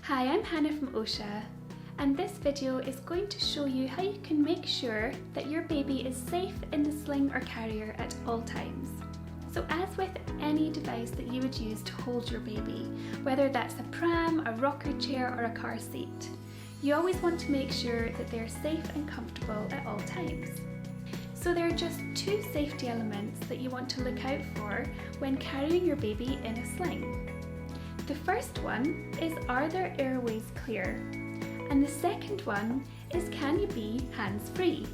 Hi, I'm Hannah from Oscha, and this video is going to show you how you can make sure that your baby is safe in the sling or carrier at all times. So as with any device that you would use to hold your baby, whether that's a pram, a rocker chair or a car seat, you always want to make sure that they're safe and comfortable at all times. So there are just two safety elements that you want to look out for when carrying your baby in a sling. The first one is, are their airways clear? And the second one is, can you be hands-free?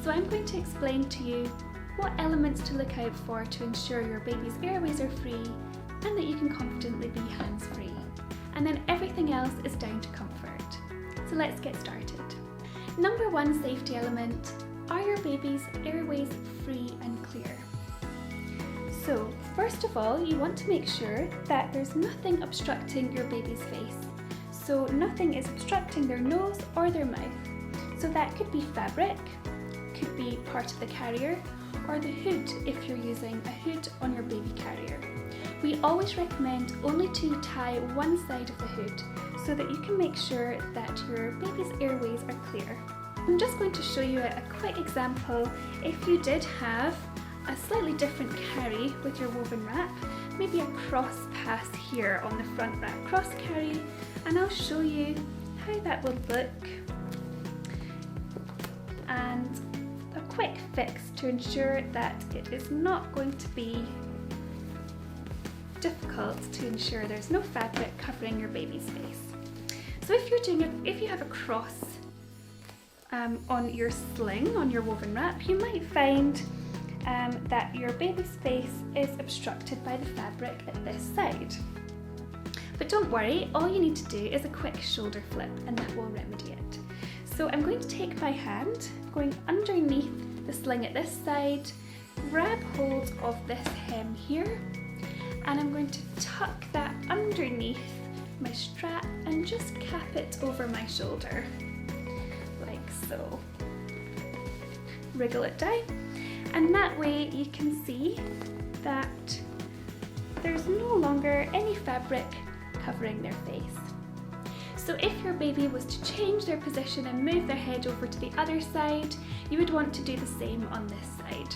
So I'm going to explain to you what elements to look out for to ensure your baby's airways are free and that you can confidently be hands-free. And then everything else is down to comfort. So let's get started. Number one safety element, are your baby's airways free and clear? So first of all, you want to make sure that there's nothing obstructing your baby's face. So nothing is obstructing their nose or their mouth. So that could be fabric, could be part of the carrier, or the hood if you're using a hood on your baby carrier. We always recommend only to tie one side of the hood so that you can make sure that your baby's airways are clear. I'm just going to show you a quick example if you did have a slightly different carry with your woven wrap, maybe a cross pass here on the front wrap cross carry, and I'll show you how that would look and a quick fix to ensure that it is not going to be difficult to ensure there's no fabric covering your baby's face. So if you have a cross on your sling, on your woven wrap, you might find that your baby's face is obstructed by the fabric at this side. But don't worry, all you need to do is a quick shoulder flip and that will remedy it. So I'm going to take my hand, going underneath the sling at this side, grab hold of this hem here, and I'm going to tuck that underneath my strap and just cap it over my shoulder, like so. Wriggle it down. And that way you can see that there's no longer any fabric covering their face. So if your baby was to change their position and move their head over to the other side, you would want to do the same on this side.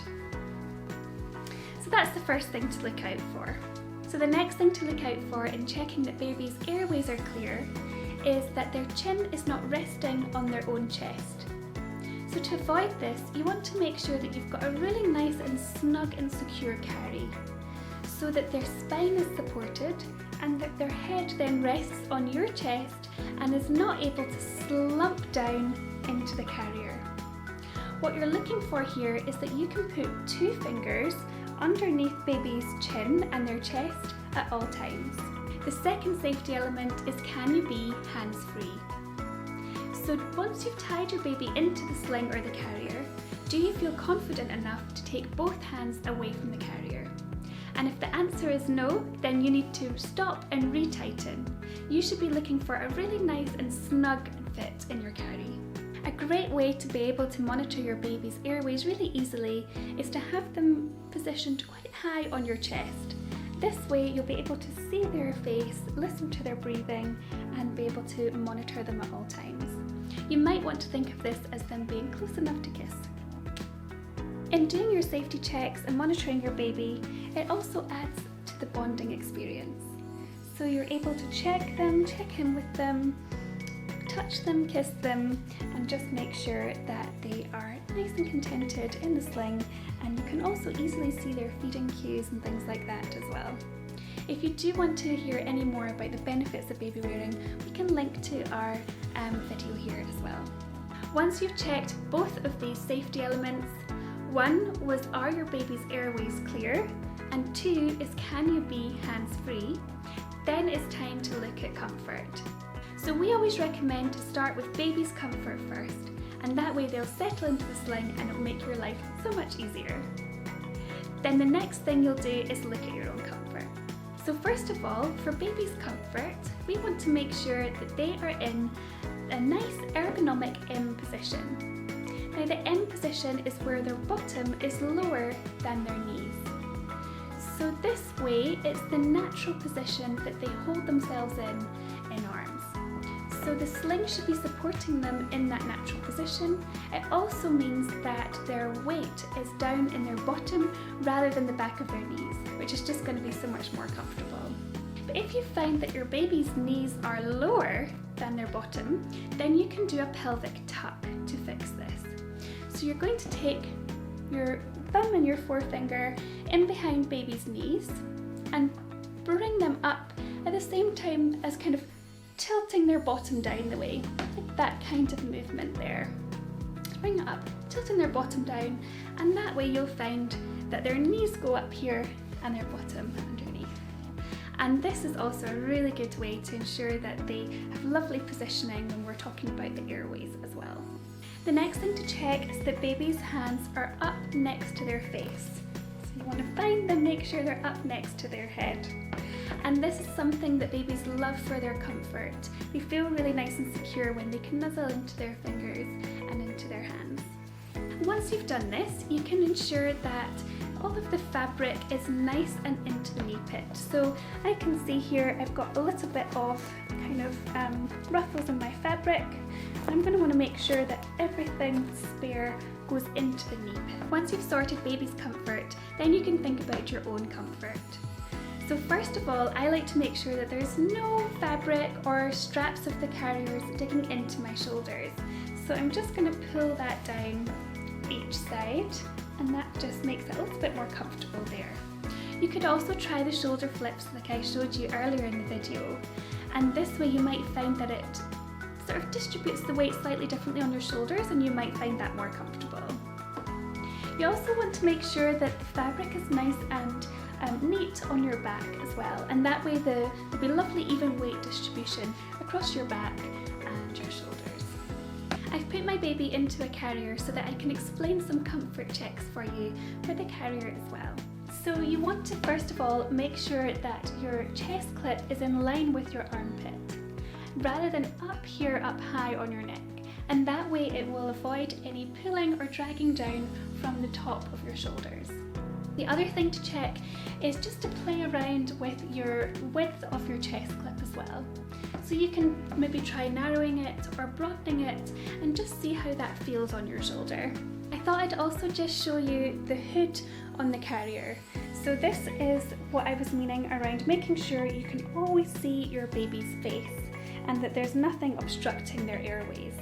So that's the first thing to look out for. So the next thing to look out for in checking that baby's airways are clear is that their chin is not resting on their own chest. So to avoid this, you want to make sure that you've got a really nice and snug and secure carry so that their spine is supported and that their head then rests on your chest and is not able to slump down into the carrier. What you're looking for here is that you can put two fingers underneath baby's chin and their chest at all times. The second safety element is, can you be hands-free? So once you've tied your baby into the sling or the carrier, do you feel confident enough to take both hands away from the carrier? And if the answer is no, then you need to stop and retighten. You should be looking for a really nice and snug fit in your carry. A great way to be able to monitor your baby's airways really easily is to have them positioned quite high on your chest. This way you'll be able to see their face, listen to their breathing, and be able to monitor them at all times. You might want to think of this as them being close enough to kiss. In doing your safety checks and monitoring your baby, it also adds to the bonding experience. So you're able to check them, check in with them, touch them, kiss them, and just make sure that they are nice and contented in the sling, and you can also easily see their feeding cues and things like that as well. If you do want to hear any more about the benefits of baby wearing, we can link to our video here as well. Once you've checked both of these safety elements, one was, are your baby's airways clear? And two is, can you be hands-free? Then it's time to look at comfort. So we always recommend to start with baby's comfort first, and that way they'll settle into the sling and it'll make your life so much easier. Then the next thing you'll do is look at your own comfort. So first of all, for baby's comfort, we want to make sure that they are in a nice ergonomic M position. Now the M position is where their bottom is lower than their knees. So this way, it's the natural position that they hold themselves in arms. So the sling should be supporting them in that natural position. It also means that their weight is down in their bottom rather than the back of their knees, which is just going to be so much more comfortable. But if you find that your baby's knees are lower than their bottom, then you can do a pelvic tuck to fix this. So you're going to take your thumb and your forefinger in behind baby's knees and bring them up at the same time as kind of tilting their bottom down the way, like that kind of movement there. Bring it up, tilting their bottom down, and that way you'll find that their knees go up here and their bottom underneath. And this is also a really good way to ensure that they have lovely positioning when we're talking about the airways as well. The next thing to check is that baby's hands are up next to their face. So you want to find them, make sure they're up next to their head. And this is something that babies love for their comfort. They feel really nice and secure when they can nuzzle into their fingers and into their hands. Once you've done this, you can ensure that all of the fabric is nice and into the knee pit. So I can see here I've got a little bit of kind of ruffles in my fabric. I'm going to want to make sure that everything spare goes into the knee pit. Once you've sorted baby's comfort, then you can think about your own comfort. So first of all, I like to make sure that there's no fabric or straps of the carriers digging into my shoulders. So I'm just going to pull that down each side, and that just makes it a little bit more comfortable there. You could also try the shoulder flips like I showed you earlier in the video, and this way you might find that it sort of distributes the weight slightly differently on your shoulders, and you might find that more comfortable. You also want to make sure that the fabric is nice and neat on your back as well, and that way there'll be lovely even weight distribution across your back and your shoulders. I've put my baby into a carrier so that I can explain some comfort checks for you for the carrier as well. So you want to first of all make sure that your chest clip is in line with your armpit, rather than up here up high on your neck, and that way it will avoid any pulling or dragging down from the top of your shoulders. The other thing to check is just to play around with your width of your chest clip as well. So you can maybe try narrowing it or broadening it and just see how that feels on your shoulder. I thought I'd also just show you the hood on the carrier. So this is what I was meaning around making sure you can always see your baby's face and that there's nothing obstructing their airways.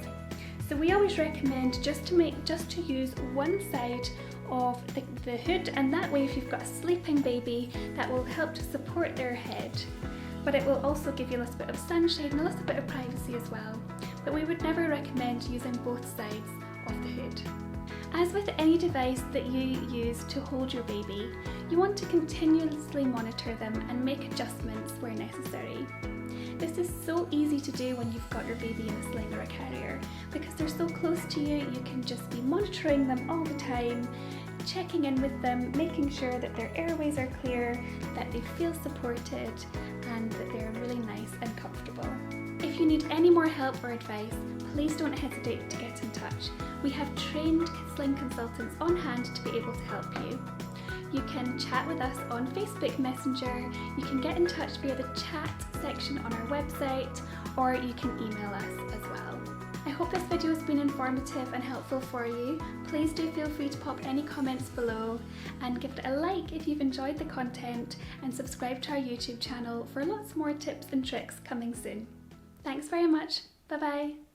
So we always recommend just to use one side of the hood, and that way if you've got a sleeping baby, that will help to support their head, but it will also give you a little bit of sunshade and a little bit of privacy as well. But we would never recommend using both sides of the hood. As with any device that you use to hold your baby, you want to continuously monitor them and make adjustments where necessary. This is so easy to do when you've got your baby in a sling or a carrier, because they're so close to you, you can just be monitoring them all the time, checking in with them, making sure that their airways are clear, that they feel supported, and that they're really nice and comfortable. If you need any more help or advice, please don't hesitate to get in touch. We have trained sling consultants on hand to be able to help you. You can chat with us on Facebook Messenger, you can get in touch via the chat section on our website, or you can email us as well. I hope this video has been informative and helpful for you. Please do feel free to pop any comments below and give it a like if you've enjoyed the content, and subscribe to our YouTube channel for lots more tips and tricks coming soon. Thanks very much. Bye bye.